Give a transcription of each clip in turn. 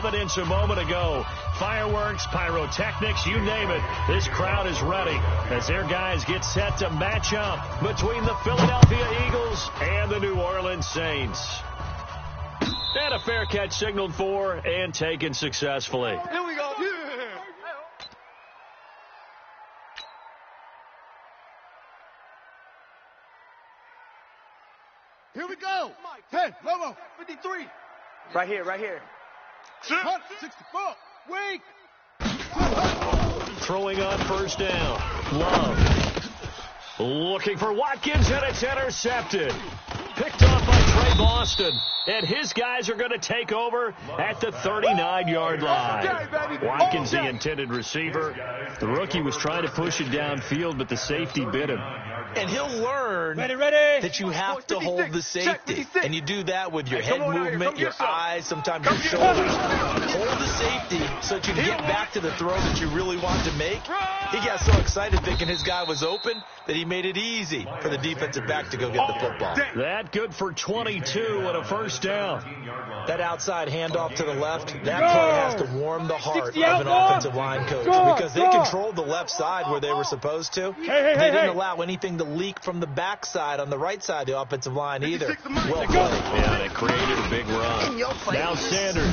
evidence a moment ago. Fireworks, pyrotechnics, you name it. This crowd is ready as their guys get set to match up between the Philadelphia Eagles and the New Orleans Saints. And a fair catch signaled for and taken successfully. Here we go. Here we go. 10, Lobo, 53. Right here, right here. 64. Wait. Throwing on first down. Love. Looking for Watkins, and it's intercepted. Picked off by Trey Boston. And his guys are going to take over at the 39-yard line. Watkins, the intended receiver. The rookie was trying to push it downfield, but the safety bit him. And he'll learn that you have to hold the safety. And you do that with your head movement, your eyes, sometimes your shoulders. Hold the safety so that you can get back to the throw that you really want to make. He got so excited thinking his guy was open that he made it easy for the defensive back to go get the football. That good for 22 and a first down. That outside handoff to the left, that play has to warm the heart of an offensive line coach because they controlled the left side where they were supposed to. They didn't allow anything to leak from the backside on the right side of the offensive line either. Well played. Yeah, they created a big run. Now Sanders.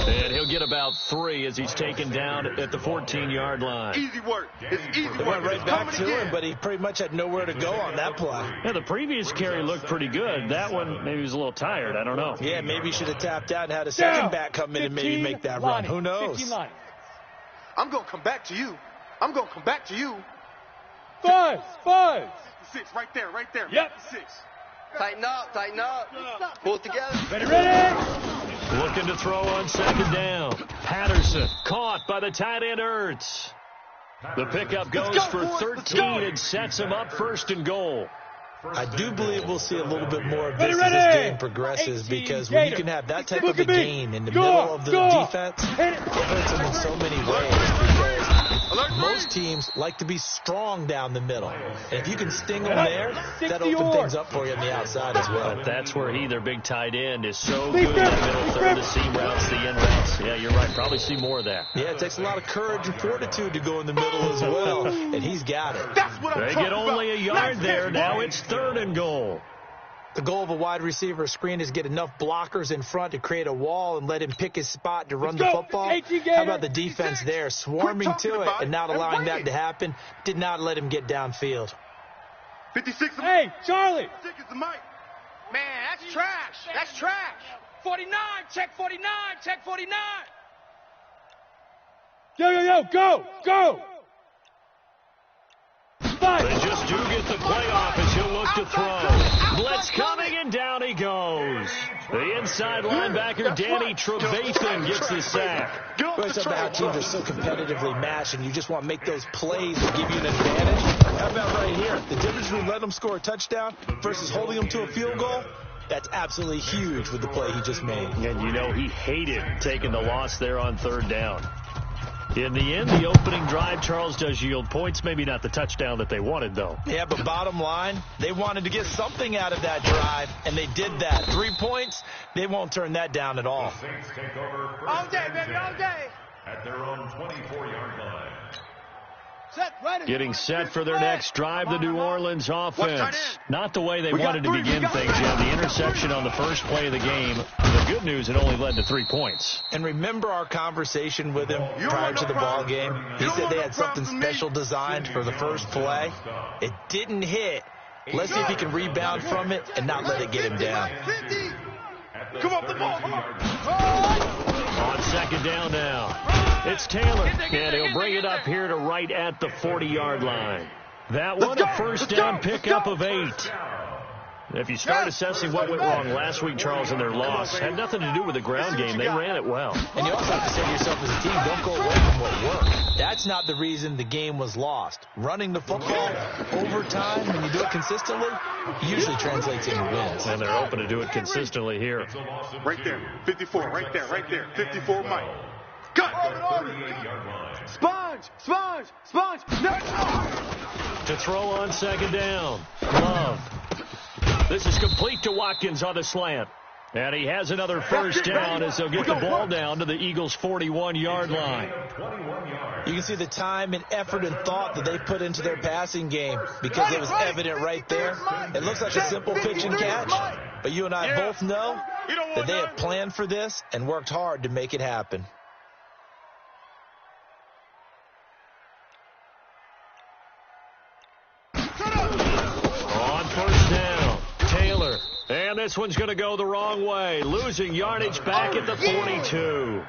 And he'll get about 3 as he's taken down at the 14-yard line. Easy work. It's easy work. They went right back to him, but he pretty much had nowhere to go on that play. Yeah, the previous carry looked pretty good. That one, maybe he was a little tired. I don't know. Yeah, maybe he should have tapped out and had a second back come in and maybe make that run. Who knows? I'm going to come back to you. I'm going to come back to you. 5. 6, right there. Yep. 6. Tighten up. Pull it together. Ready. Looking to throw on second down. Patterson caught by the tight end Ertz. The pickup goes for 13 and sets him up first and goal. I do believe we'll see a little bit more of this as this game progresses because when you can have that type of a gain in the middle of the defense, it hurts them in so many ways because most teams like to be strong down the middle. And if you can sting them there, that opens things up for you on the outside as well. But that's where their big tight end, is so good in the middle third, the seam routes, the end routes. Yeah, you're right. Probably see more of that. Yeah, it takes a lot of courage and fortitude to go in the middle as well, and he's got it. They get only a yard there. Now it's 3rd and goal. The goal of a wide receiver screen is get enough blockers in front to create a wall and let him pick his spot to run the football. How about the defense there, swarming to it and not allowing that to happen? Did not let him get downfield. 56. Hey, Charlie. 6 is the mic. Man, that's trash. 49. Check 49. Check 49. Yo. Go. 5. They just do get the play off as he'll look to throw. Blitz coming, and down he goes. The inside linebacker, Danny Trevathan, gets the sack. It's about how teams are so competitively matched, and you just want to make those plays that give you an advantage. How about right here? The difference between letting them score a touchdown versus holding them to a field goal, that's absolutely huge with the play he just made. And he hated taking the loss there on 3rd down. In the end, the opening drive, Charles, does yield points. Maybe not the touchdown that they wanted, though. Yeah, but bottom line, they wanted to get something out of that drive, and they did that. 3 points, they won't turn that down at all. All day, baby, all day. At their own 24-yard line. Getting set for their next drive, the New Orleans offense. Not the way they wanted to begin things, Jim. The interception on the first play of the game. The good news, it only led to 3 points. And remember our conversation with him prior to the ball game? He said they had something special designed for the first play. It didn't hit. Let's see if he can rebound from it and not let it get him down. Come up the ball. On second down now. It's Taylor, and he'll bring it up here to right at the 40-yard line. That one, a first down pickup of 8. If you start assessing what went wrong last week, Charles, in their loss, had nothing to do with the ground game. They ran it well. And you also have to say to yourself as a team, don't go away from what worked. That's not the reason the game was lost. Running the football over time, when you do it consistently, usually translates into wins. And they're open to do it consistently here. Right there, 54, right there. 54, Mike. Cut! Sponge! No! To throw on second down. Love. This is complete to Watkins on the slant. And he has another first down as they'll get the ball down to the Eagles' 41-yard line. You can see the time and effort and thought that they put into their passing game because it was evident right there. It looks like a simple pitch and catch, but you and I both know that they have planned for this and worked hard to make it happen. On first down, Taylor. And this one's going to go the wrong way, losing yardage back at the 42.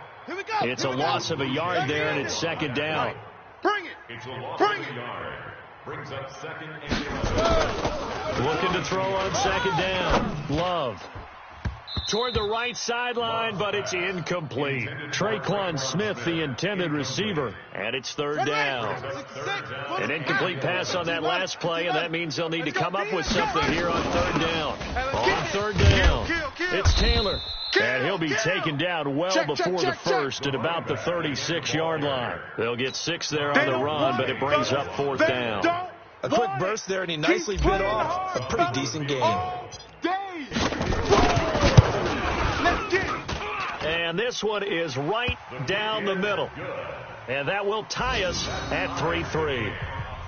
It's a loss of a yard there, and it's second down. Bring it. It's a loss of a yard. Brings up second and 11. Looking to throw on second down. Love. Toward the right sideline, but it's incomplete. Traquan Smith, the intended receiver, and it's third down. An incomplete pass on that last play, and that means they'll need to come up with something here on third down. On third down, it's Taylor, and he'll be taken down well before the first at about the 36-yard line. They'll get 6 there on the run, but it brings up fourth down. A quick burst there, and he nicely bit off a pretty decent game. And this one is right down the middle. And that will tie us at 3-3.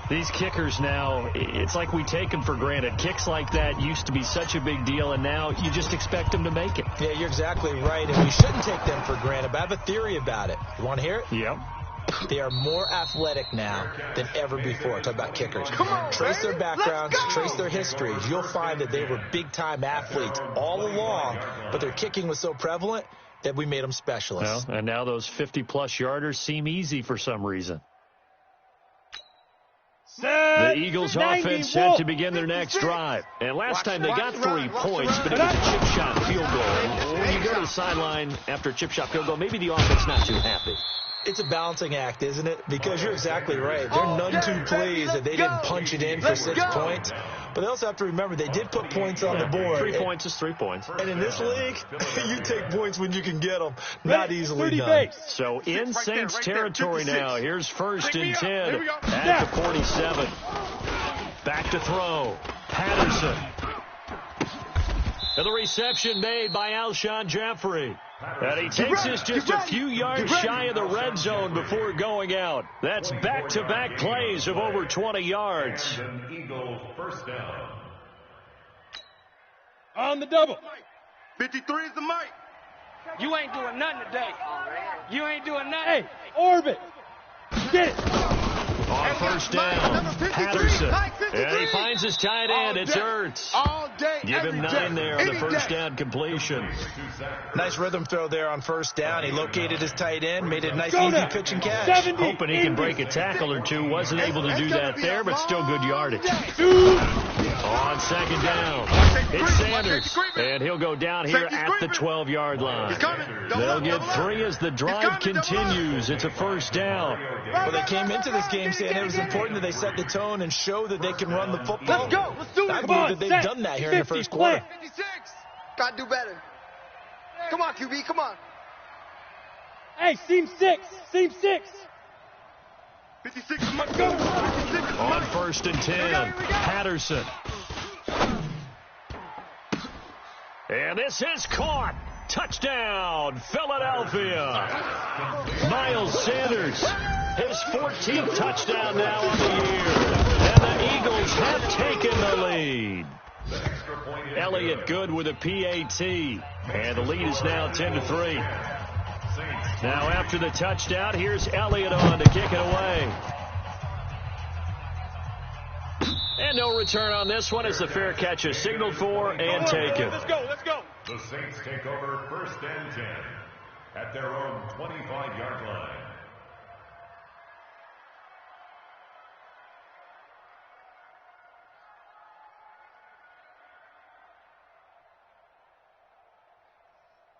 These kickers now, it's like we take them for granted. Kicks like that used to be such a big deal, and now you just expect them to make it. Yeah, you're exactly right, and we shouldn't take them for granted, but I have a theory about it. You want to hear it? Yep. They are more athletic now than ever before. Talk about kickers. Trace their backgrounds, trace their histories. You'll find that they were big-time athletes all along, but their kicking was so prevalent that we made them specialists. Well, and now those 50-plus yarders seem easy for some reason. The Eagles offense set to begin their next drive. And last time they got 3 points, but it was a chip shot field goal. When you go to the sideline after a chip shot field goal, maybe the offense not too happy. It's a balancing act, isn't it? Because you're exactly right. They're none too pleased that they didn't punch it in for 6 points. But they also have to remember they did put points on the board. 3 points is 3 points. And in this league, you take points when you can get them. Not easily done. So in Saints territory now. Here's first and 10 at the 47. Back to throw. Patterson. And the reception made by Alshon Jeffrey. And he takes us just a few yards shy of the red zone before going out. That's back-to-back plays of over 20 yards. Eagles first down. On the double. 53 is the mic. You ain't doing nothing today. You ain't doing nothing. Hey, orbit. Get it. On first down, Patterson. And he finds his tight end. It's Ertz. Give him 9 there on the first down completion. Nice rhythm throw there on first down. He located his tight end, made it a nice, easy pitch and catch. Hoping he can break a tackle or two. Wasn't able to do that there, but still good yardage. On second down, it's Sanders. And he'll go down here at the 12-yard line. They'll get 3 as the drive continues. It's a first down. Well, they came into this game saying it was important that they set the tone and show that they can run the football. Let's go. Let's do it. I believe that they've done that here in the first quarter. 56. Got to do better. Come on, QB. Come on. Hey, seam 6. Seam 6. 56 is mic. Go. 56 is On mic. first and 10, Patterson. And this is caught. Touchdown, Philadelphia. Miles Sanders, his 14th touchdown now on the year. And the Eagles have taken the lead. Elliott good with a PAT. And the lead is now 10-3. Now after the touchdown, here's Elliott on to kick it away. And no return on this one as the fair catch is signaled for and taken. Let's go. Let's go. The Saints take over first and 10 at their own 25-yard line.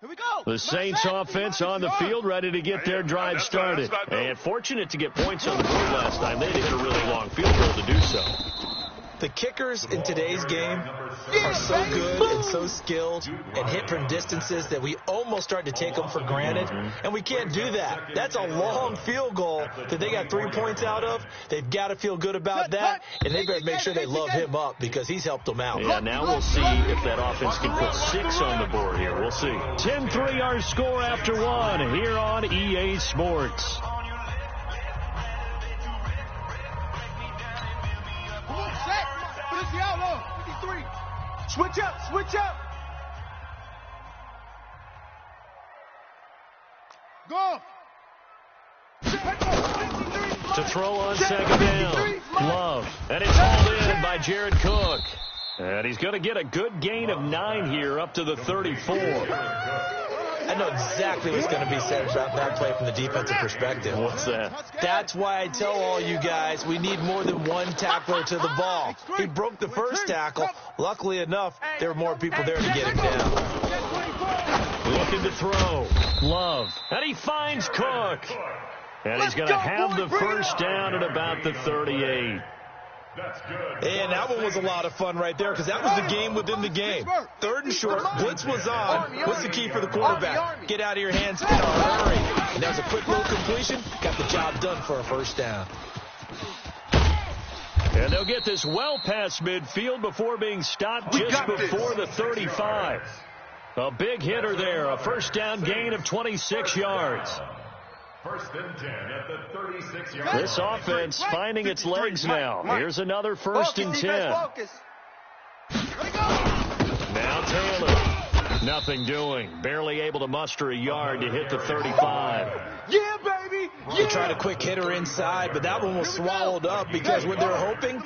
Here we go. The Saints offense on the field ready to get their drive started. And fortunate to get points on the board last time. They had to hit a really long field goal to do so. The kickers in today's game are so good and so skilled and hit from distances that we almost start to take them for granted, and we can't do that. That's a long field goal that they got 3 points out of. They've got to feel good about that, and they better make sure they love him up because he's helped them out. Yeah, now we'll see if that offense can put 6 on the board here. We'll see. 10-3 our score after 1 here on EA Sports. Switch up, switch up. Go. To throw on second down. Love. And it's hauled in by Jared Cook. And he's going to get a good gain of 9 here up to the 34. I know exactly what's going to be said about that play from the defensive perspective. What's that? That's why I tell all you guys we need more than one tackler to the ball. He broke the first tackle. Luckily enough, there were more people there to get him down. Looking to throw. Love. And he finds Cook. And he's going to have the first down at about the 38. And that one was a lot of fun right there because that was the game within the game. 3rd and short, blitz was on. What's the key for the quarterback? Get out of your hands in a hurry. And that was a quick little completion. Got the job done for a first down. And they'll get this well past midfield before being stopped just before the 35. A big hitter there. A first down gain of 26 yards. First and 10 at the 36-yard line. This offense finding its legs now. Here's another first and 10. Now Taylor. Nothing doing. Barely able to muster a yard to hit the 35. Yeah, baby. They tried a quick hitter inside, but that one was swallowed up because what they're hoping,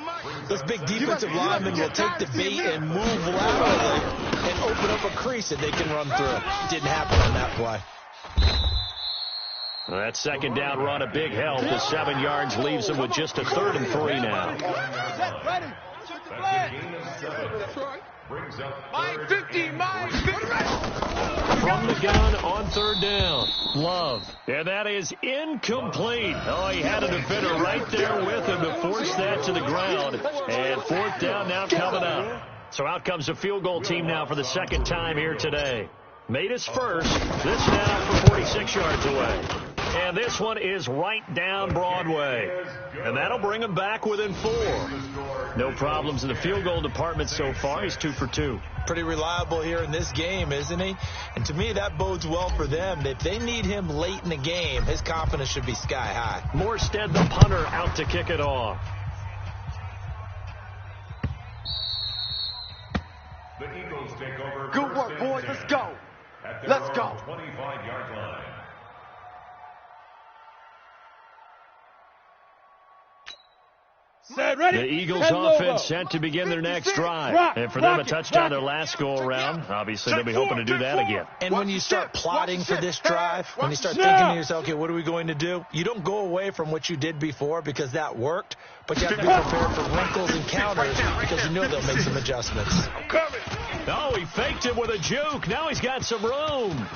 those big defensive linemen will take the bait and move laterally and open up a crease that they can run through. Didn't happen on that play. That second down run a big help. The 7 yards leaves them with just a 3rd and 3 now. Mine 50, mine 50. From the gun on 3rd down. Love. And that is incomplete. Oh, he had a defender right there with him to force that to the ground. And 4th down now coming up. So out comes the field goal team now for the 2nd time here today. Made his first. This now from 46 yards away. And this one is right down Broadway. And that'll bring him back within 4. No problems in the field goal department so far. He's 2 for 2. Pretty reliable here in this game, isn't he? And to me, that bodes well for them. If they need him late in the game, his confidence should be sky high. Morstead, the punter, out to kick it off. The Eagles take over. Good work, boys. Let's go. Let's go. 25-yard line. Set, ready. The Eagles offense set to begin their next drive. And for them, a touchdown their last go-around. Obviously, they'll be hoping to do that again. And when you start plotting for this drive, when you start thinking to yourself, okay, what are we going to do? You don't go away from what you did before because that worked, but you have to be prepared for wrinkles and counters because you know they'll make some adjustments. I'm coming. Oh, he faked it with a juke. Now he's got some room.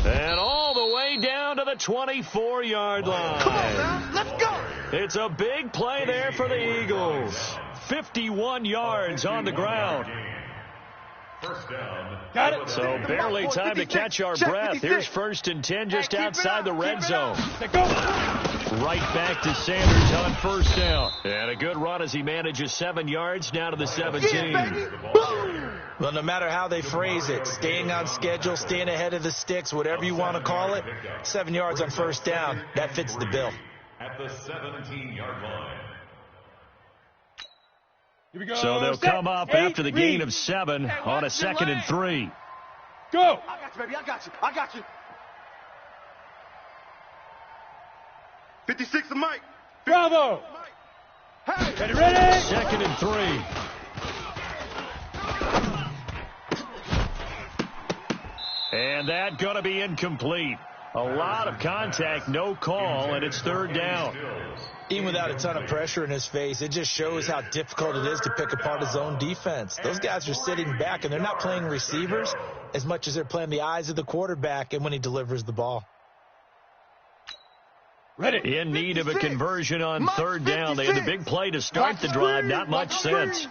And all the way down to the 24-yard line. Come on now. Let's go. It's a big play there for the Eagles. 51 yards on the ground. First down. Got it. So barely time to catch our breath. Here's 1st and 10 just outside the red zone. Go. Right back to Sanders on 1st down. And a good run as he manages 7 yards down to the 17. Well, no matter how they phrase it, staying on schedule, staying ahead of the sticks, whatever you want to call it, 7 yards on 1st down, that fits the bill. At the 17-yard line. Here we go. So they'll come up after the gain of 7 on a 2nd and 3. Go. I got you, baby. I got you. I got you. 56 to Mike. Bravo. Hey. Ready, ready. 2nd and 3. And that going to be incomplete. A lot of contact, no call, and it's 3rd down. Even without a ton of pressure in his face, it just shows how difficult it is to pick apart his own defense. Those guys are sitting back, and they're not playing receivers as much as they're playing the eyes of the quarterback and when he delivers the ball. Ready. In need of a conversion on third down. They had the big play to start the drive. Not much sense.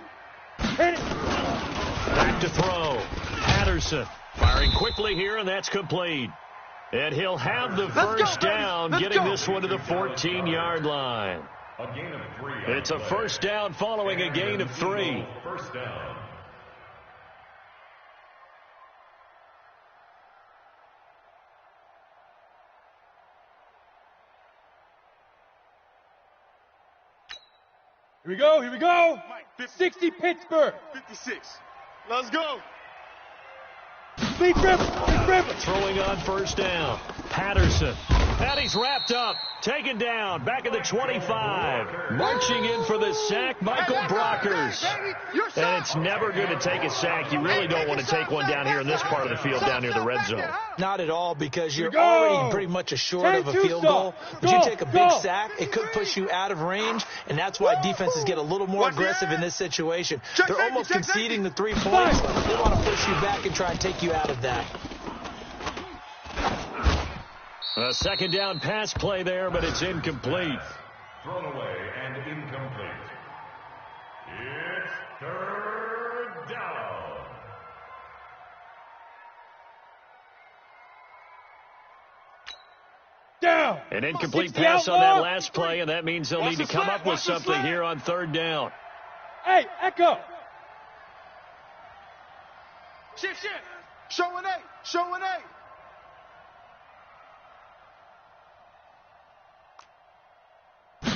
Back to throw. Patterson firing quickly here, and that's complete. And he'll have the first down, getting this one to the 14-yard line. A gain of 3. It's a first down following a gain of 3. First down. Here we go, here we go. 60 Pittsburgh. 56. Let's go. Big River, Big River. Throwing on first down. Patterson. And he's wrapped up. Taken down. Back at the 25. Marching in for the sack, Michael Brockers. And it's never good to take a sack. You really don't want to take one down here in this part of the field down near the red zone. Not at all, because you're already pretty much assured of a field goal. But you take a big sack, it could push you out of range, and that's why defenses get a little more aggressive in this situation. They're almost conceding the 3 points. They want to push you back and try and take you out of that. A second down pass play there, but it's incomplete. Thrown away and incomplete. It's third down. Down. An incomplete pass on that last play, and that means they'll need to come up with something here on third down. Hey, Echo. Shift. Show an 8. Show an 8.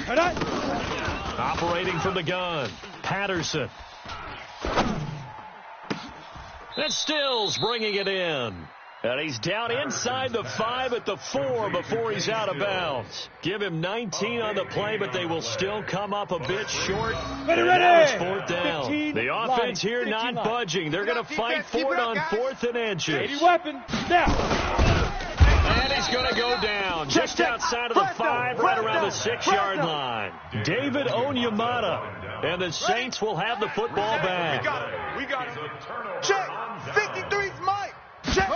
Operating from the gun, Patterson. And Stills bringing it in. And he's down inside the 5 at the 4 before he's out of bounds. Give him 19 on the play, but they will still come up a bit short. And now it's fourth down. The offense here not budging. They're going to fight for it on 4th and inches. Weapon. Now. And he's going to go down just outside of the 5, right around the 6-yard line. David Onyemata. And the Saints will have the football back. We got it. Check. 53's Mike. Check.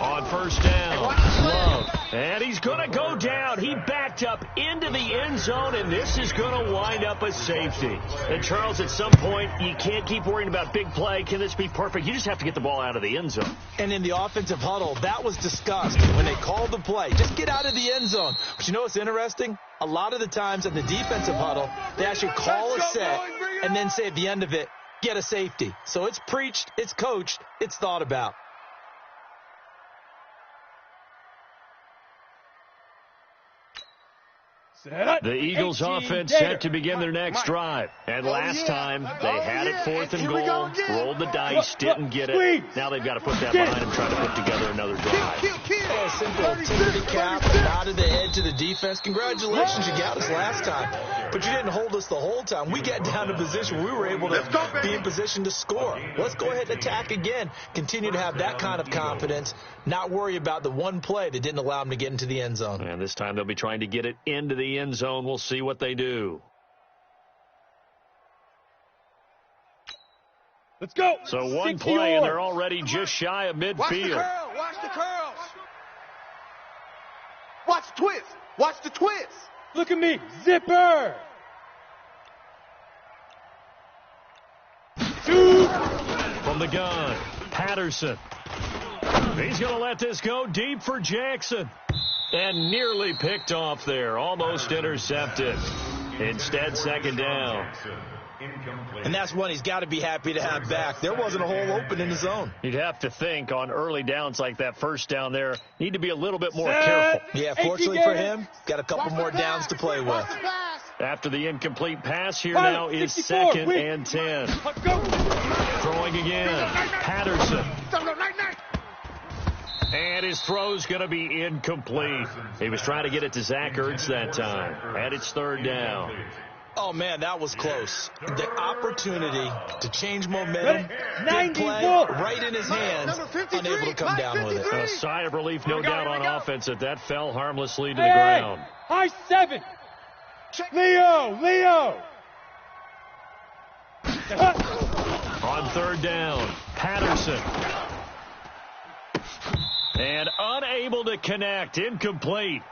On first down, Love. And he's going to go down. He backed up into the end zone, and this is going to wind up a safety. And, Charles, at some point, you can't keep worrying about big play. Can this be perfect? You just have to get the ball out of the end zone. And in the offensive huddle, that was discussed when they called the play. Just get out of the end zone. But you know what's interesting? A lot of the times in the defensive huddle, they actually call a set and then say at the end of it, get a safety. So it's preached, it's coached, it's thought about. The Eagles offense set to begin their next drive. And last time, they had it 4th and goal, rolled the dice, didn't get it. Now they've got to put that behind them, try to put together another drive. Yeah, simple timidity cap, nodded the head to the defense. Congratulations, you got us last time. But you didn't hold us the whole time. We got down to position where we were able to be in position to score. Let's go ahead and attack again. Continue to have that kind of confidence, not worry about the one play that didn't allow them to get into the end zone. And this time they'll be trying to get it into the end zone. We'll see what they do. Let's go. So one play, and they're already just shy of midfield. Watch the curl. Watch the curls. Watch the twist. Watch the twist. Look at me. Zipper. 2. From the gun, Patterson. He's going to let this go deep for Jackson. And nearly picked off there. Almost intercepted. Instead, second down. And that's one he's got to be happy to have back. There wasn't a hole open in the zone. You'd have to think on early downs like that first down there, need to be a little bit more careful. Yeah, fortunately for him, got a couple more downs to play with. After the incomplete pass, here now is 2nd and 10. Throwing again, Patterson. And his throw's going to be incomplete. He was trying to get it to Zach Ertz that time. And it's 3rd down. Oh, man, that was close. The opportunity to change momentum, big play, right in his hands, unable to come down with it. A sigh of relief, no doubt, on offense that that fell harmlessly to the ground. High 7. Leo. On 3rd down, Patterson. And unable to connect. Incomplete.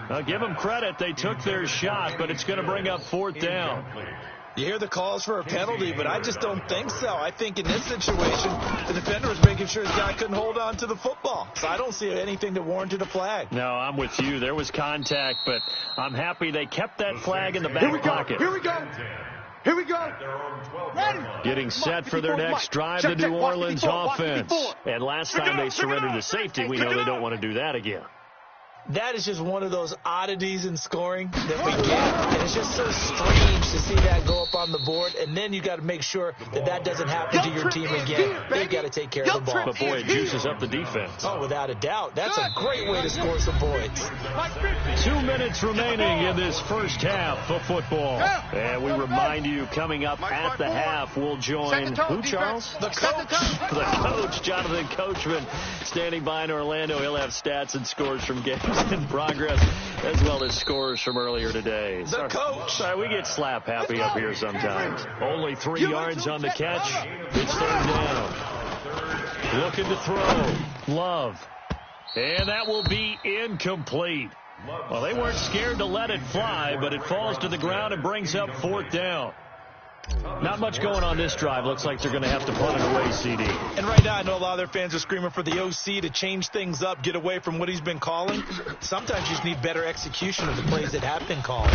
I'll give them credit. They took their shot, but it's going to bring up 4th down. You hear the calls for a penalty, but I just don't think so. I think in this situation, the defender was making sure his guy couldn't hold on to the football. So I don't see anything that warranted a flag. No, I'm with you. There was contact, but I'm happy they kept that flag in the back pocket. Here we go. Here we go. Ready. Getting set for their next drive, the New Orleans offense. And last time they surrendered to safety, we know they don't want to do that again. That is just one of those oddities in scoring that we get. And it's just so strange to see that go up on the board. And then you got to make sure that that doesn't happen to your team again. They've got to take care of the ball. But, boy, it juices up the defense. Oh, without a doubt. That's a great way to score some points. 2 minutes remaining in this first half of football. And we remind you, coming up at the half, we'll join who, Charles? The coach. The coach, Jonathan Coachman, standing by in Orlando. He'll have stats and scores from games in progress, as well as scores from earlier today. The coach. Sorry, we get slap happy up here sometimes. Only 3 yards on the catch. It's 3rd down. Looking to throw. Love. And that will be incomplete. Well, they weren't scared to let it fly, but it falls to the ground and brings up 4th down. Not much going on this drive. Looks like they're going to have to punt it away, CD. And right now, I know a lot of their fans are screaming for the OC to change things up, get away from what he's been calling. Sometimes you just need better execution of the plays that have been called.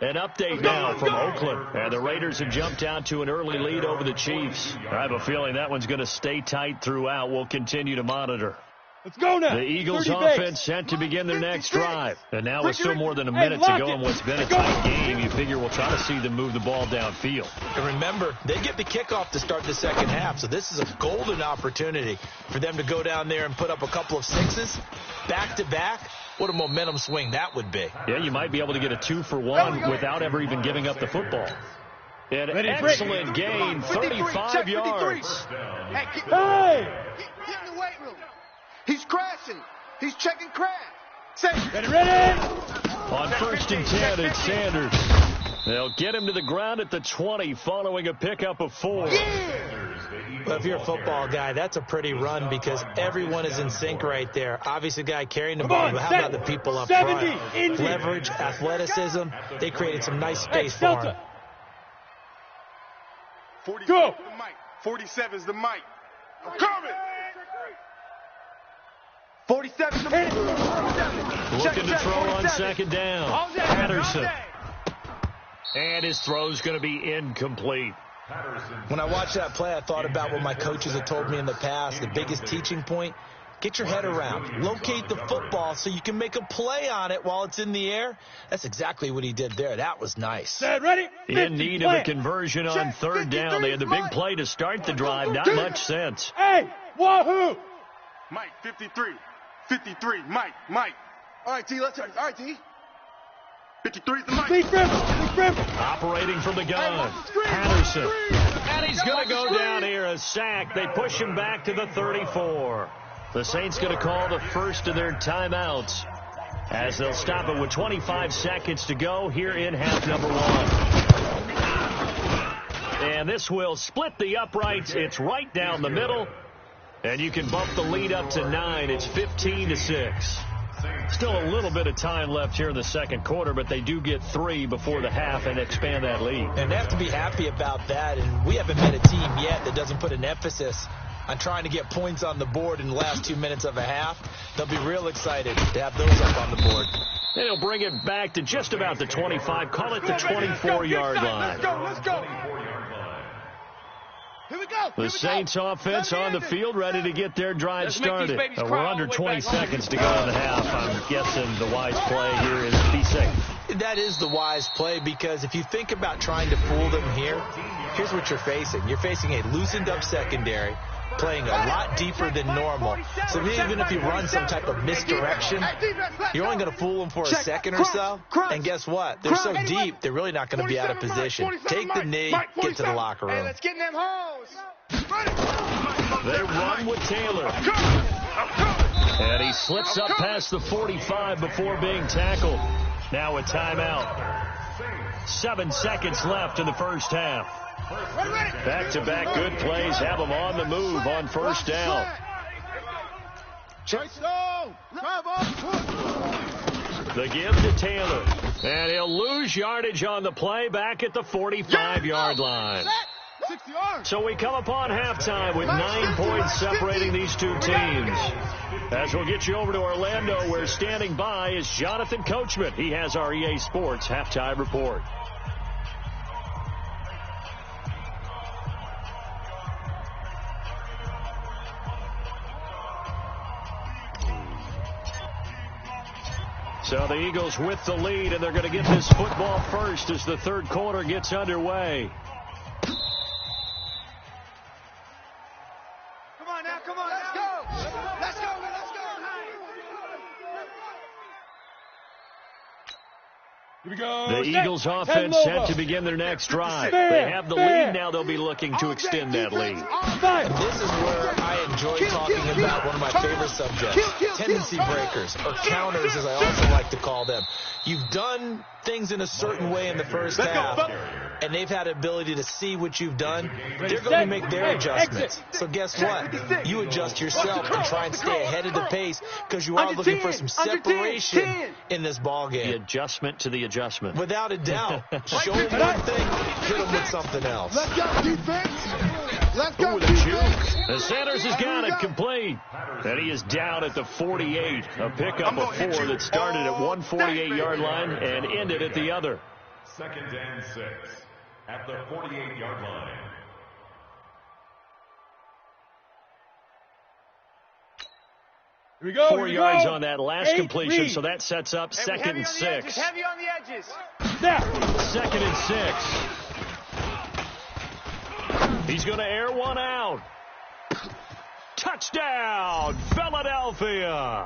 An update now from Oakland. And the Raiders have jumped out to an early lead over the Chiefs. I have a feeling that one's going to stay tight throughout. We'll continue to monitor. Let's go now. The Eagles offense set to begin their next drive. And now with still more than a minute to go in what's been a tight game, you figure we'll try to see them move the ball downfield. And remember, they get the kickoff to start the second half, so this is a golden opportunity for them to go down there and put up a couple of sixes back-to-back. What a momentum swing that would be. Yeah, you might be able to get a 2-for-1 without ever even giving up the football. An excellent gain, 35 yards. Hey! Get in the weight room. He's crashing. He's checking crash. Ready? On 1st and 10, it's Sanders. They'll get him to the ground at the 20 following a pickup of 4. Well, if you're a football guy, that's a pretty run because everyone is in sync right there. Obviously, the guy carrying the ball, but how about the people up front? Leverage, athleticism. They created some nice space for him. 47 is the mic. 47's the mic. I'm coming. 47 the mic. Looking to throw on 2nd down. Patterson. And his throw's going to be incomplete. When I watched that play, I thought about what my coaches have told me in the past. The biggest teaching point, get your head around. Locate the football so you can make a play on it while it's in the air. That's exactly what he did there. That was nice. Ready? In need of a conversion on 3rd down. They had the big play to start the drive. Not much sense. Hey, wahoo! Mike, 53. 53. Mike. All right, T, let's turn. All right, T. 53 is the mic. Big Griff. Operating from the gun. Patterson. And he's going to go down here, a sack. They push him back to the 34. The Saints going to call the first of their timeouts as they'll stop it with 25 seconds to go here in half number 1. And this will split the uprights. It's right down the middle. And you can bump the lead up to 9. It's 15-6. Still a little bit of time left here in the second quarter, but they do get 3 before the half and expand that lead. And they have to be happy about that. And we haven't met a team yet that doesn't put an emphasis on trying to get points on the board in the last 2 minutes of a half. They'll be real excited to have those up on the board. And he'll bring it back to just about the 25. Call it the 24-yard line. Let's go. Here we go. The Saints offense on the field, ready to get their drive started. We're under 20 seconds to go in the half. I'm guessing the wise play here is be safe. That is the wise play because if you think about trying to fool them here, here's what you're facing. You're facing a loosened up secondary, playing a lot deeper than normal. So even if you run some type of misdirection, you're only going to fool them for a second or so. And guess what? They're so deep, they're really not going to be out of position. Take the knee, get to the locker room. Let's get in them holes. They run with Taylor. And he slips up past the 45 before being tackled. Now a timeout. 7 seconds left in the first half. Back-to-back good plays have them on the move on first down. The give to Taylor. And he'll lose yardage on the play back at the 45-yard line. So we come upon halftime with 9 points separating these two teams. As we'll get you over to Orlando, where standing by is Jonathan Coachman. He has our EA Sports halftime report. So the Eagles with the lead, and they're going to get this football first as the third quarter gets underway. Come on now, come on. Let's go. Let's go. Here we go. The Eagles offense set to begin their next drive. They have the lead now. They'll be looking to extend that lead. And this is where I enjoy talking about one of my favorite subjects, tendency breakers, or counters as I also like to call them. You've done things in a certain way in the first half, and they've had the ability to see what you've done. They're going to make their adjustments. So guess what? You adjust yourself and try and stay ahead of the pace because you are looking for some separation in this ball game. The adjustment to the adjustment. Without a doubt. Show them one thing, hit them with something else. Let's go, defense. Let's go, Ooh, the juke. The Sanders has got it complete. And he is down at the 48. A pickup of 4 that started at 148-yard line and ended at the other. 2nd and 6 at the 48-yard line. Here we go. 4 yards on that last completion, so that sets up 2nd and 6. Heavy on the edges. 2nd and 6. He's going to air one out. Touchdown, Philadelphia.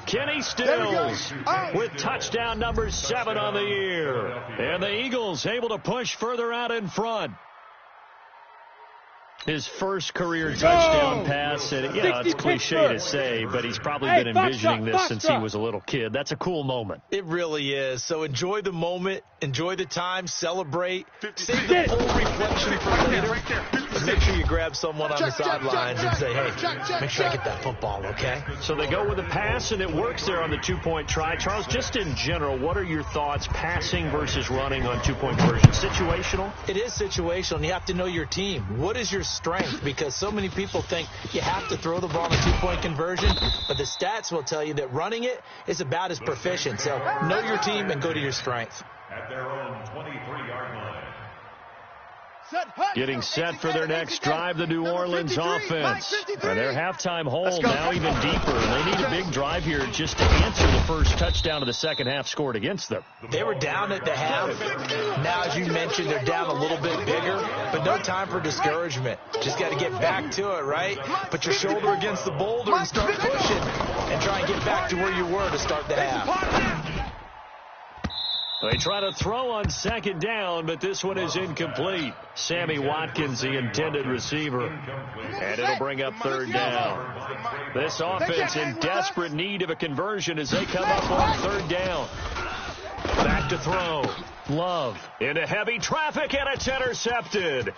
Kenny Stills with touchdown number 7 on the year. And the Eagles able to push further out in front. His first career touchdown pass, and it's cliche to say, but he's probably been envisioning this since he was a little kid. That's a cool moment. It really is. So enjoy the moment, enjoy the time, celebrate, save the full reflection for later, and make sure you grab someone on the sidelines and say, hey, make sure I get that football, okay? So they go with a pass, and it works there on the 2-point try. Charles, just in general, what are your thoughts, passing versus running on 2-point conversion? Situational? It is situational, and you have to know your team. What is your strength? Because so many people think you have to throw the ball in a 2-point conversion, but the stats will tell you that running it is about as proficient. So know your team and go to your strength. At their own 23-yard line. Getting set for their next drive, the New Orleans offense. And their halftime hole now even deeper. They need a big drive here just to answer the first touchdown of the second half scored against them. They were down at the half. Now, as you mentioned, they're down a little bit bigger, but no time for discouragement. Just got to get back to it, right? Put your shoulder against the boulder and start pushing and try and get back to where you were to start the half. They try to throw on second down, but this one is incomplete. Sammy Watkins, the intended receiver. And it'll bring up third down. This offense in desperate need of a conversion as they come up on third down. Back to throw. Love into heavy traffic, and it's intercepted.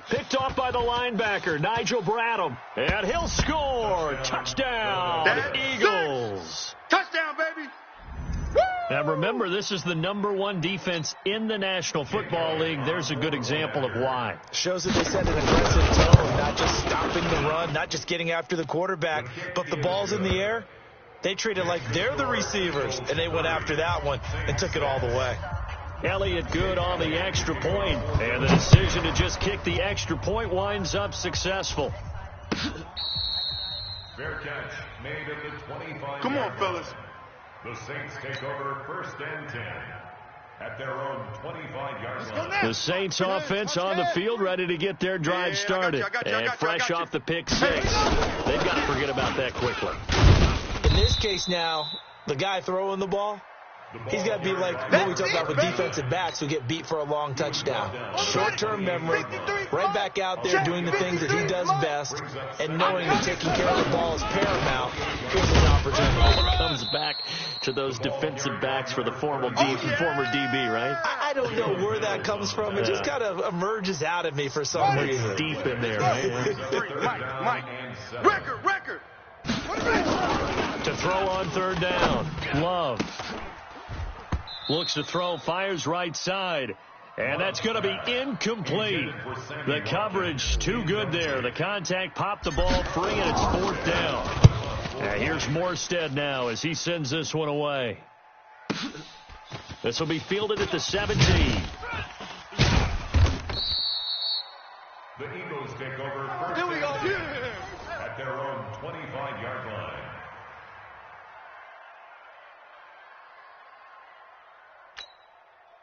Picked off by the linebacker, Nigel Bradham. And he'll score. Touchdown, Eagles. Touchdown, baby. Now remember, this is the #1 defense in the National Football League. There's a good example of why. Shows that they set an aggressive tone, not just stopping the run, not just getting after the quarterback, but the ball's in the air. They treat it like they're the receivers, and they went after that one and took it all the way. Elliott good on the extra point, and the decision to just kick the extra point winds up successful. Fair catch made at the 25. Come on, fellas. The Saints take over 1st and 10 at their own 25-yard line. The Saints offense on the field, ready to get their drive started. And fresh off the pick 6. They've got to forget about that quickly. In this case now, the guy throwing the ball, He's got to be like what we talk about with defensive backs who get beat for a long touchdown. Short-term memory, right back out there doing the things that he does best, and knowing that taking care of the ball is paramount. Here's his opportunity. Comes back to those defensive backs for the former DB, right? I don't know where that comes from. It just kind of emerges out of me for some reason. Deep in there, right? Mike. Record. To throw on third down. Love. Looks to throw, fires right side. And that's going to be incomplete. The coverage too good there. The contact popped the ball free, and it's fourth down. Here's Morstead now as he sends this one away. This will be fielded at the 17. The Eagles take over first Here we go. at their own 25-yard line.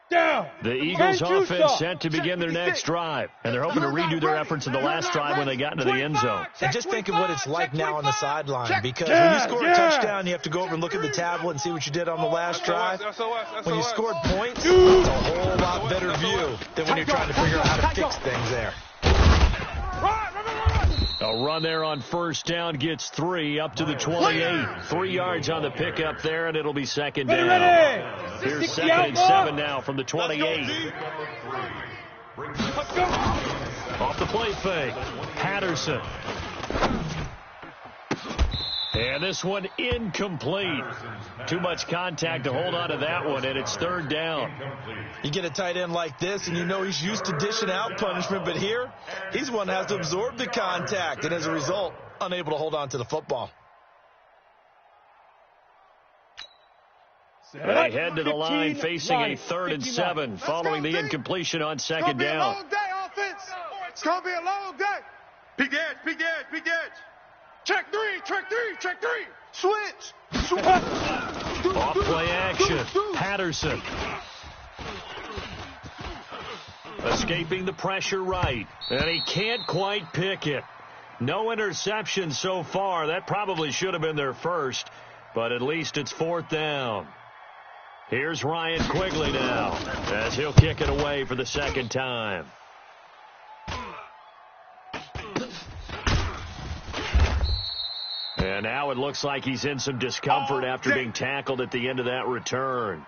Down. The Eagles offense set to begin their next drive. And they're hoping to redo their efforts in the last drive when they got into the end zone. And just think of what it's like now on the sideline, because when you score a touchdown, you have to go over and look at the tablet and see what you did on the last drive. When you scored points, it's a whole lot better view than when you're trying to figure out how to fix things there. A run there on first down gets 3 up to the 28. 3 yards on the pickup there, and it'll be second down. Here's second and 7 now from the 28. Off the play fake. Patterson. And this one incomplete. Too much contact to hold on to that one, and it's third down. You get a tight end like this, and you know he's used to dishing out punishment, but here, he's one that has to absorb the contact, and as a result, unable to hold on to the football. They head to the line facing a 3rd and 7 following the incompletion on second down. It's going to be a long day. Big edge. Check three. Switch. Off play action. Patterson. Escaping the pressure right. And he can't quite pick it. No interception so far. That probably should have been their first. But at least it's fourth down. Here's Ryan Quigley now as he'll kick it away for the second time. And now it looks like he's in some discomfort after being tackled at the end of that return.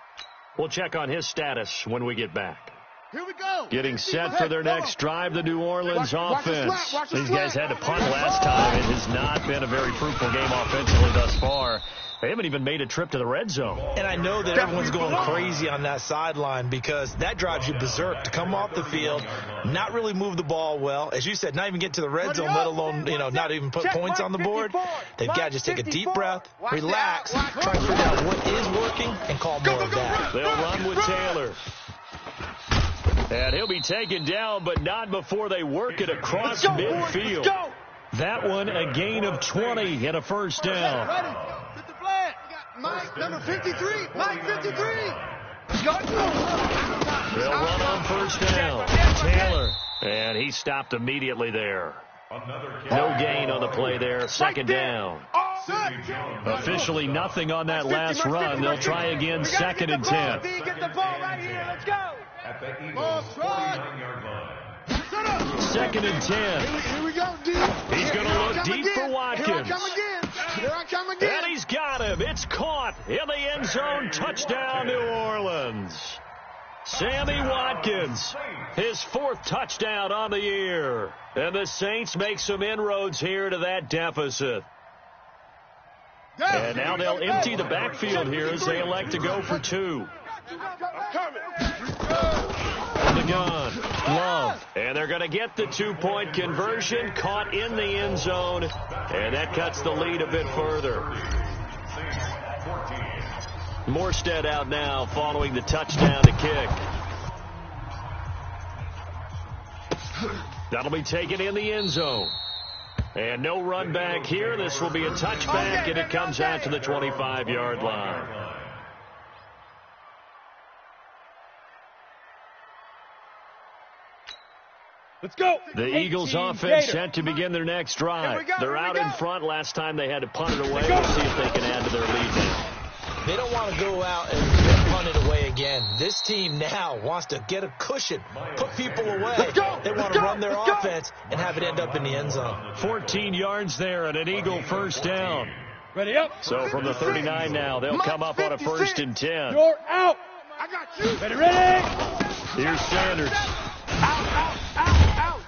We'll check on his status when we get back. Here we go. Getting set for their next drive, the New Orleans offense. These guys had to punt last time. It has not been a very fruitful game offensively thus far. They haven't even made a trip to the red zone. And I know that everyone's going crazy on that sideline because that drives you berserk to come off the field, not really move the ball well. As you said, not even get to the red zone, let alone, not even put points on the board. They've got to just take a deep breath, relax, try to figure out what is working, and call more of that. They'll run with Taylor. And he'll be taken down, but not before they work it across midfield. That one, a gain of 20 and a first down. Mike, number 53. Mike, 53. They'll run on first down. Taylor. And he stopped immediately there. No gain on the play there. Second down. Officially nothing on that last run. They'll try again, second and 10. Get the ball right here. Let's go. At the Eagles' 49-yard line. Second and 10. Here we go, D. He's going to look deep for Watkins. Here I come again. And he's got him. It's caught in the end zone. Touchdown, New Orleans. Sammy Watkins, his 4th touchdown on the year. And the Saints make some inroads here to that deficit. And now they'll empty the backfield here as they elect to go for 2. From the gun, Love. And they're going to get the 2-point conversion, caught in the end zone. And that cuts the lead a bit further. Morstead out now following the touchdown to kick. That'll be taken in the end zone. And no run back here. This will be a touchback, and it comes out to the 25-yard line. Let's go. The Eagles offense set to begin their next drive. They're out in front. Last time they had to punt it away. We'll see if they can add to their lead now. They don't want to go out and punt it away again. This team now wants to get a cushion, put people away. They want to run their offense and have it end up in the end zone. 14 yards there and an Eagle first down. Ready up. So from the 39 now, they'll come up on a 1st and 10. You're out. I got you. Ready. Here's Sanders. Out.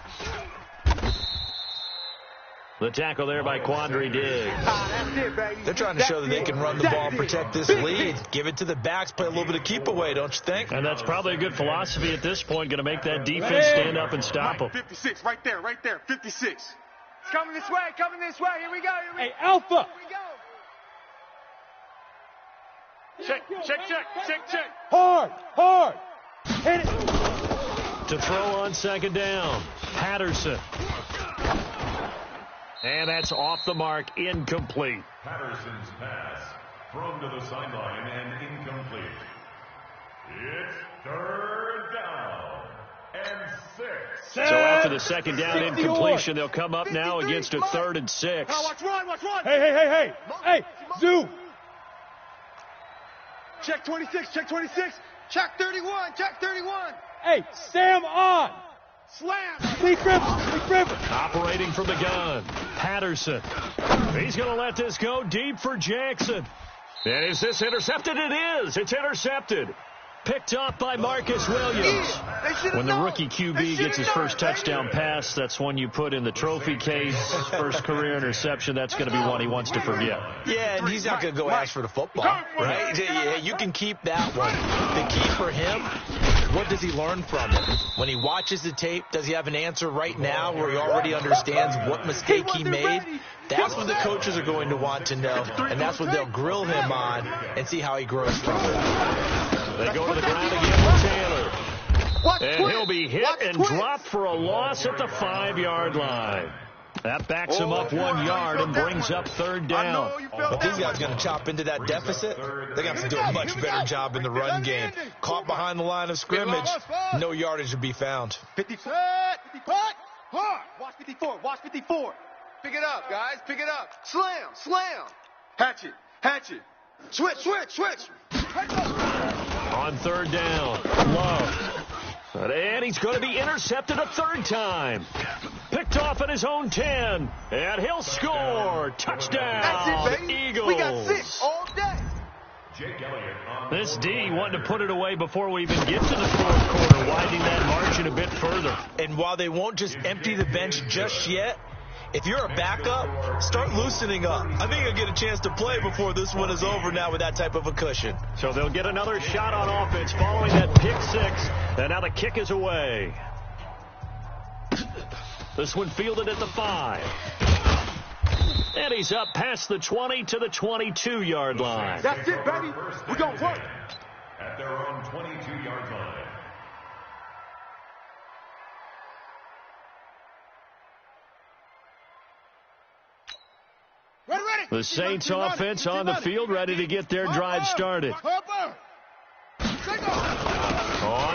The tackle there by Quandre Diggs. That's it, baby. They're trying to show that they can run the ball and protect this lead. Give it to the backs, play a little bit of keep away, don't you think? And that's probably a good philosophy at this point, going to make that defense stand up and stop them. 56, right there, 56. It's coming this way, Here we go. Hey, Alpha. Check. Hard. Hit it. To throw on 2nd down, Patterson. And that's off the mark, incomplete. Patterson's pass thrown to the sideline and incomplete. It's 3rd down and 6. So after the 2nd down incompletion, they'll come up now against a 3rd and 6. Watch one. Hey, Zoo. Check 26. Check 31. Hey, Sam on. Slam. Leak River. Operating from the gun, Patterson. He's going to let this go deep for Jackson. And is this intercepted? It is. It's intercepted. Picked off by Marcus Williams. When the rookie QB gets his first touchdown pass, that's one you put in the trophy case. First career interception, that's going to be one he wants to forget. Yeah, and he's not going to go ask for the football, right? Yeah, you can keep that one. The key for him, what does he learn from it? When he watches the tape, does he have an answer right now where he already understands what mistake he made? That's what the coaches are going to want to know, and that's what they'll grill him on and see how he grows from it. They go to the ground again with Taylor. And he'll be hit and dropped for a loss at the 5-yard line. That backs him up 1 yard and brings up 3rd down. But these guys are going to chop into that deficit. They're going to have to do a much better job in the run game. Caught behind the line of scrimmage, no yardage to be found. 50 putt. Watch 54. Pick it up, guys. Slam. Hatchet. Switch. On 3rd down, Love. And he's going to be intercepted a 3rd time. Picked off at his own 10. And he'll score. Touchdown, That's it, baby. Eagles. We got 6 all day. This D wanted to put it away before we even get to the 4th quarter, widening that margin a bit further. And while they won't just empty the bench just yet, if you're a backup, start loosening up. I think you'll get a chance to play before this one is over now with that type of a cushion. So they'll get another shot on offense following that pick 6. And now the kick is away. This one fielded at the 5. And he's up past the 20 to the 22-yard line. That's it, baby. We're going to work. At their own 22-yard line. The Saints offense on the field, ready to get their drive started. On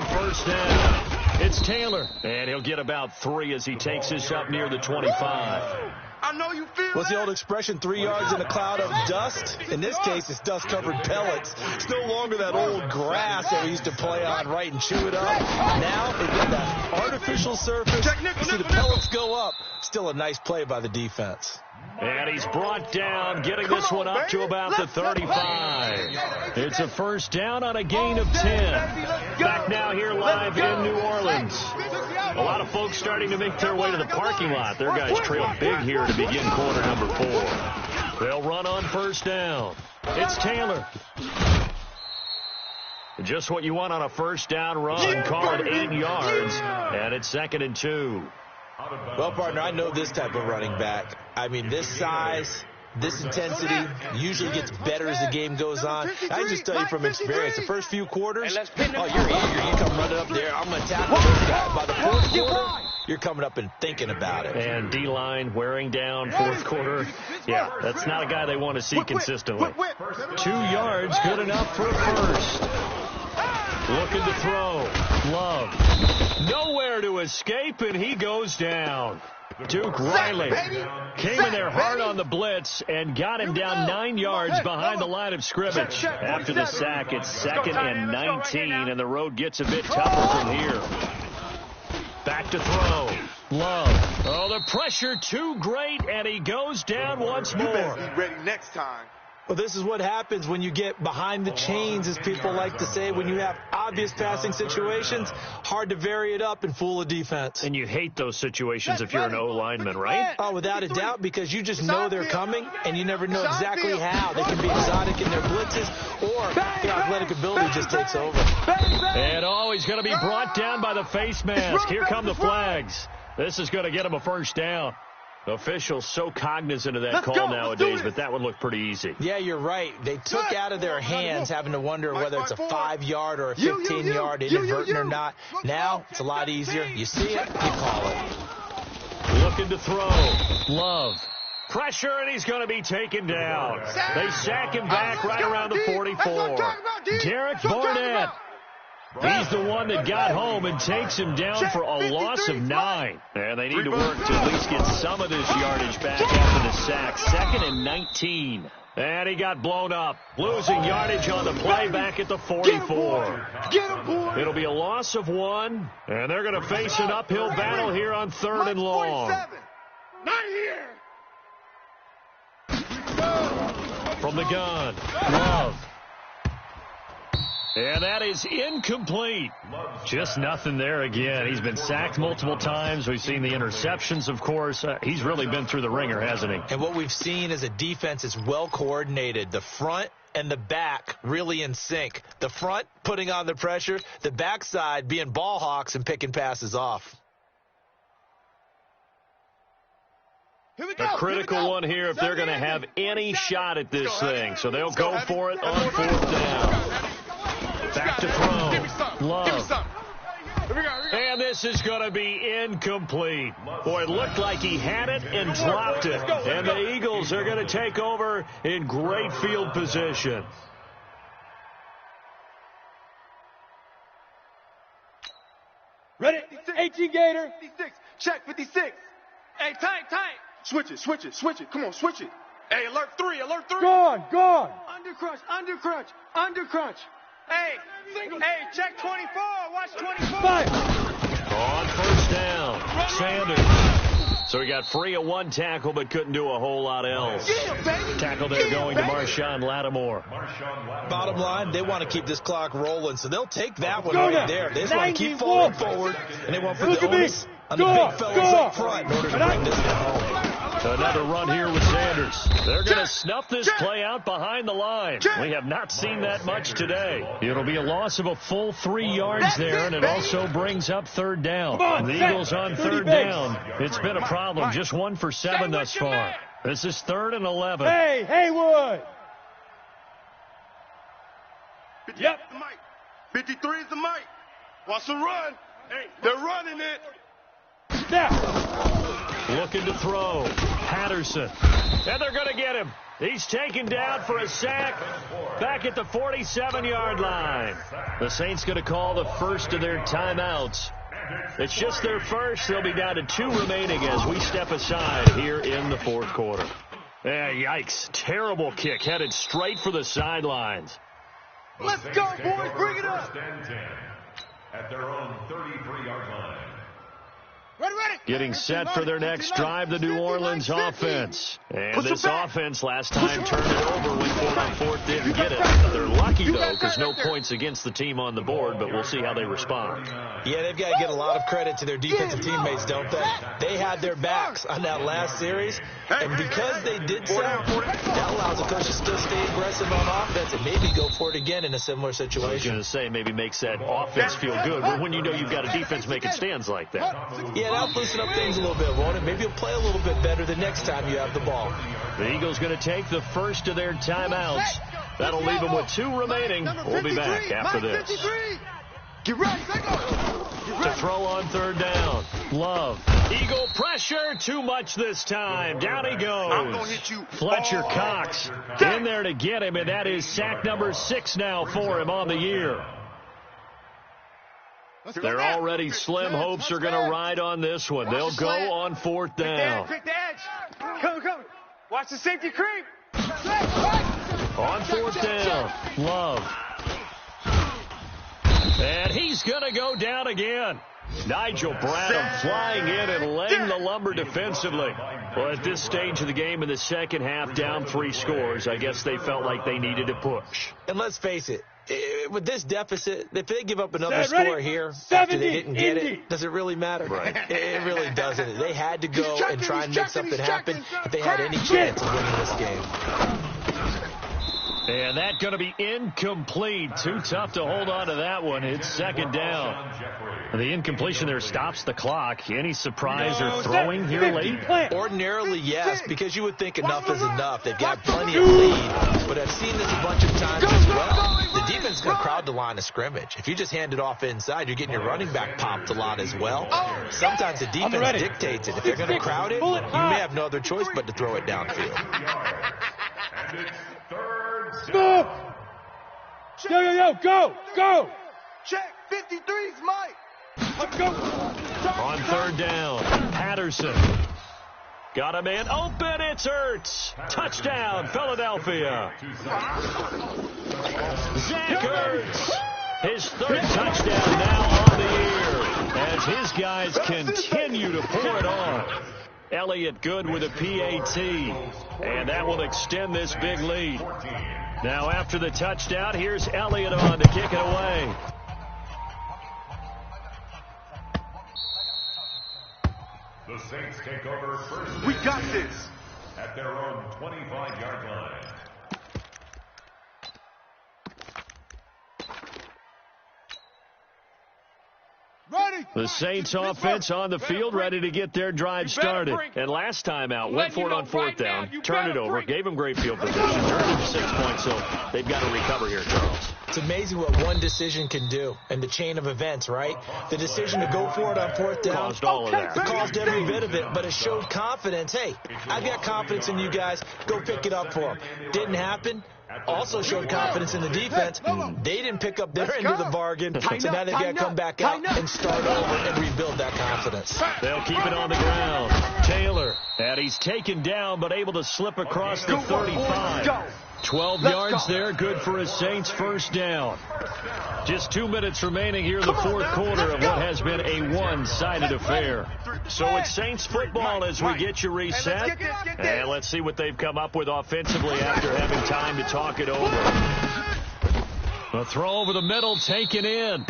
1st down, it's Taylor. And he'll get about 3 as he takes this up near the 25. I know you feel What's the old expression, 3 yards in a cloud of dust? In this case, it's dust-covered pellets. It's no longer that old grass that we used to play on, right, and chew it up. Now, they've got that artificial surface. You see the pellets go up. Still a nice play by the defense. And he's brought down, getting this one up to about the 35. It's a 1st down on a gain of 10. Back now here live in New Orleans. A lot of folks starting to make their way to the parking lot. Their guys trail big here to begin quarter number 4. They'll run on 1st down. It's Taylor. Just what you want on a 1st down run. Call it 8 yards. And it's 2nd and 2. Well, partner, I know this type of running back. I mean, this size, this intensity usually gets better as the game goes on. I can just tell you from experience, the first few quarters, you're eager. You come running up there, I'm going to tackle this guy. By the 4th quarter, you're coming up and thinking about it. And D-line wearing down 4th quarter. Yeah, that's not a guy they want to see consistently. 2 yards, good enough for a 1st. Looking to throw. Love. Nowhere to escape, and he goes down. Duke Riley came in there hard on the blitz and got him down 9 yards behind the line of scrimmage. After the sack, it's 2nd and 19, and the road gets a bit tougher from here. Back to throw. Love. Oh, the pressure too great, and he goes down once more. You better be ready next time. Well, this is what happens when you get behind the chains, as people like to say. When you have obvious passing situations, hard to vary it up and fool a defense. And you hate those situations if you're an O-lineman, right? Oh, without a doubt, because you just know they're coming, and you never know exactly how. They can be exotic in their blitzes, or their athletic ability just takes over. And he's going to be brought down by the face mask. Here come the flags. This is going to get him a first down. Officials so cognizant of that call nowadays, but that would look pretty easy. Yeah, you're right. They took out of their hands having to wonder whether it's a 5-yard or a 15-yard inadvertent or not. Now, it's a lot easier. You see it, you call it. Looking to throw. Love. Pressure, and he's going to be taken down. They sack him back right around the 44. Derek Barnett. He's the one that got home and takes him down for a loss of 9. And they need to work to at least get some of this yardage back after the sack. 2nd and 19. And he got blown up. Losing yardage on the play back at the 44. It'll be a loss of 1. And they're going to face an uphill battle here on 3rd and long. Not here. From the gun. Love. And that is incomplete. Just nothing there again. He's been sacked multiple times. We've seen the interceptions, of course. He's really been through the ringer, hasn't he? And what we've seen is a defense that's well coordinated. The front and the back really in sync. The front putting on the pressure, the backside being ball hawks and picking passes off. A critical one here if they're going to have any shot at this thing. So they'll go for it on 4th down. Back to throw. Love. And this is going to be incomplete. Boy, it looked like he had it and dropped it. And the Eagles are going to take over in great field position. Ready? 18 Gator. 56. Check 56. Hey, tight. Switch it. Come on, switch it. Hey, alert 3. Gone. Under crunch. Hey, check 24. Watch 24. 5. On 1st down, Sanders. So he got free of 1 tackle, but couldn't do a whole lot else. Tackle there going to Marshawn Lattimore. Bottom line, they want to keep this clock rolling, so they'll take that one right there. They just want to keep falling forward, and they want for the onus on the big fellas up front in order to bring this one home. Another run here with Sanders. They're going to snuff this play out behind the line. We have not seen that much today. It'll be a loss of a full 3 yards there, and it also brings up 3rd down. The Eagles on 3rd down. It's been a problem. Just 1 for 7 thus far. This is 3rd and 11. Hey, Haywood. Yep. 53 is the mic. Watch them run. Hey, they're running it. Snap. Looking to throw. Patterson. And they're going to get him. He's taken down for a sack back at the 47-yard line. The Saints going to call the first of their timeouts. It's just their first. They'll be down to 2 remaining as we step aside here in the 4th quarter. Yeah, yikes. Terrible kick headed straight for the sidelines. Let's go, boys. Bring it up. At their own 33-yard line. Ready. Getting set for their next drive, the New Orleans offense. And this offense last time turned it over when 4th on 4th didn't get it. They're lucky, though, because no points against the team on the board, but we'll see how they respond. Yeah, they've got to get a lot of credit to their defensive teammates, don't they? They had their backs on that last series, and because they did so, that allows the coach to still stay aggressive on offense and maybe go for it again in a similar situation. I was going to say maybe makes that offense feel good, but when you know you've got a defense making stands like that. Yeah, that'll loosen up things a little bit, won't it? Maybe you'll play a little bit better the next time you have the ball. The Eagles going to take the first of their timeouts. That'll leave them with 2 remaining. We'll be back after this. Get ready. To throw on 3rd down. Love. Eagle pressure. Too much this time. Down he goes. I'm going to hit you. Fletcher Cox in there to get him, and that is sack number 6 now for him on the year. Their already slim hopes are going to ride on this one. They'll go on fourth down. Pick the edge. Come. Watch the safety creep. On fourth down, Love. And he's going to go down again. Nigel Bradham flying in and laying the lumber defensively. Well, at this stage of the game in the second half, down 3 scores, I guess they felt like they needed to push. And let's face it, with this deficit, if they give up another score here after they didn't get it, does it really matter? Right. It really doesn't. They had to go and try and make something happen if they had any chance of winning this game. And that's going to be incomplete. Too tough to hold on to that one. It's second down. The incompletion there stops the clock. Any surprise or throwing here late? Ordinarily, yes, because you would think enough is enough. They've got plenty of lead, but I've seen this a bunch of times as well. The defense is going to crowd the line of scrimmage. If you just hand it off inside, you're getting your running back popped a lot as well. Sometimes the defense dictates it. If they're going to crowd it, you may have no other choice but to throw it downfield. And it's third Yo, down. go. Check. 53's Mike. On third down, Patterson. Got a man open. It's Ertz. Touchdown, Philadelphia. Zach Ertz. His third touchdown now on the year as his guys continue to pour it on. Elliott good with a PAT, and that will extend this big lead. Now after the touchdown, here's Elliott on to kick it away. The Saints take over first. We got this. At their own 25-yard line. The Saints offense on the field, ready to get their drive started. And last time out, went for it on fourth down, turned it over, gave them great field position, turned it to 6 points, so they've got to recover here, Charles. It's amazing what one decision can do in the chain of events, right? The decision to go for it on fourth down Caused all of that. It caused every bit of it, but it showed confidence. Hey, I've got confidence in you guys. Go pick it up for them. Didn't happen. Also showed confidence in the defense. They didn't pick up their end of the bargain, so now they've got to come back out and start over and rebuild that confidence. They'll keep it on the ground. Taylor, and he's taken down, but able to slip across the 35. 12 yards there, good for a Saints first down. Just 2 minutes remaining here in the fourth quarter of what has been a one-sided affair. So it's Saints football as we get you reset. And let's see what they've come up with offensively after having time to talk it over. A throw over the middle, taken in.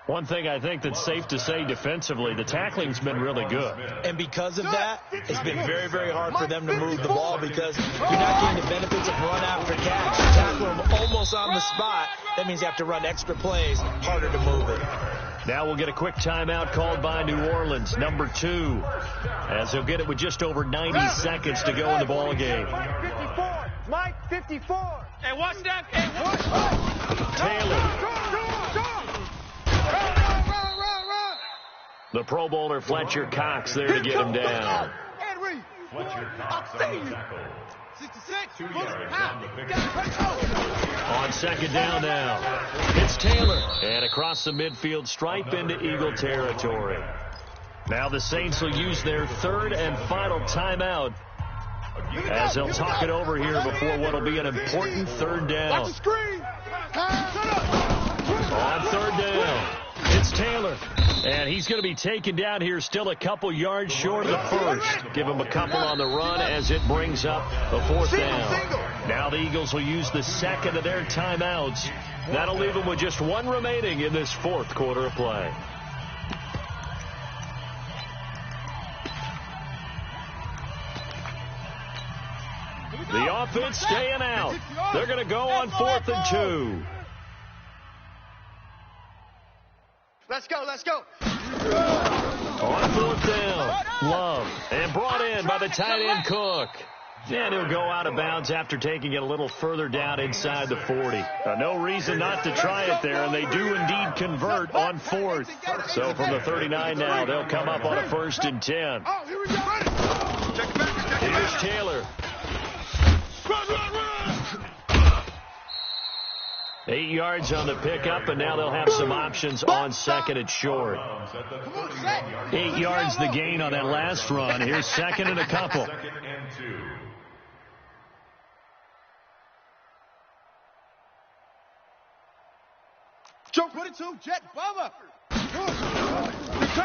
One thing I think that's safe to say defensively, the tackling's been really good. And because of that, it's been very, very hard for them to move the ball because you're not getting the benefits of run after catch. You tackle them almost on the spot. That means you have to run extra plays, harder to move it. Now we'll get a quick timeout called by New Orleans, number 2, as they'll get it with just over 90 seconds to go in the ball game. 54. Mike, 54. Hey, watch that. Hey, watch. Taylor. Go. Run. The Pro Bowler Fletcher Cox there to get him down. Fletcher Cox on the tackle. 66. 2 yards on the pickup. On second down now, it's Taylor. And across the midfield stripe into Eagle territory. Now the Saints will use their third and final timeout as they'll talk it over here before what will be an important third down. Watch the screen. On third down, it's Taylor. And he's going to be taken down here still a couple yards short of the first. Give him a couple on the run as it brings up a fourth down. Now the Eagles will use the second of their timeouts. That'll leave them with just one remaining in this fourth quarter of play. The offense staying out. They're going to go on 4th and 2. Let's go. On 4th down, Love, and brought in by the tight end Cook. And he'll go out of bounds after taking it a little further down inside the 40. No reason not to try it there, and they do indeed convert on 4th. So from the 39 now, they'll come up on a 1st and 10. Here's Taylor. 8 yards on the pickup, and now they'll have some options on second and short. 8 yards the gain on that last run. Here's second and a couple. Second and 2. Joe 22, Jet Bubba.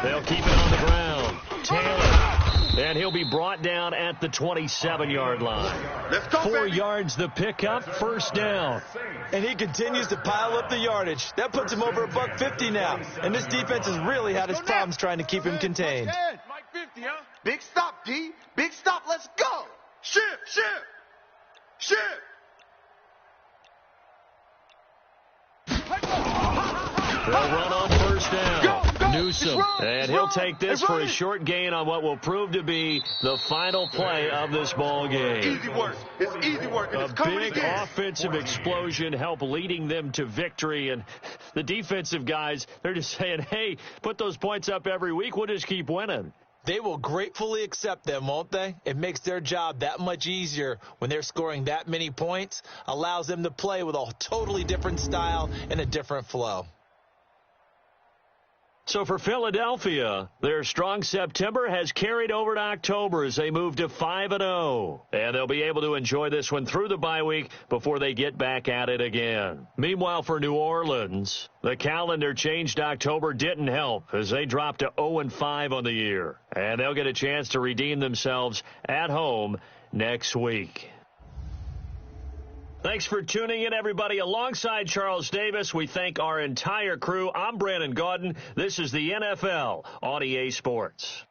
They'll keep it on the ground. Taylor. And he'll be brought down at the 27-yard line. Let's go, 4 baby. yards the pickup, first down. And he continues to pile up the yardage. That puts him over $150 now. And this defense has really had its problems trying to keep him contained. Mike 50, huh? Big stop, D. Big stop. Let's go. Shift, shift, shift. They'll run on first down. Newsom. And he'll take this for a short gain on what will prove to be the final play of this ball game. Easy work. It's easy work. A big offensive explosion helped leading them to victory. And the defensive guys, they're just saying, hey, put those points up every week. We'll just keep winning. They will gratefully accept them, won't they? It makes their job that much easier when they're scoring that many points. Allows them to play with a totally different style and a different flow. So for Philadelphia, their strong September has carried over to October as they move to 5-0. And they'll be able to enjoy this one through the bye week before they get back at it again. Meanwhile, for New Orleans, the calendar changed. October didn't help as they dropped to 0-5 on the year. And they'll get a chance to redeem themselves at home next week. Thanks for tuning in, everybody. Alongside Charles Davis, we thank our entire crew. I'm Brandon Gaudin. This is the NFL on EA Sports.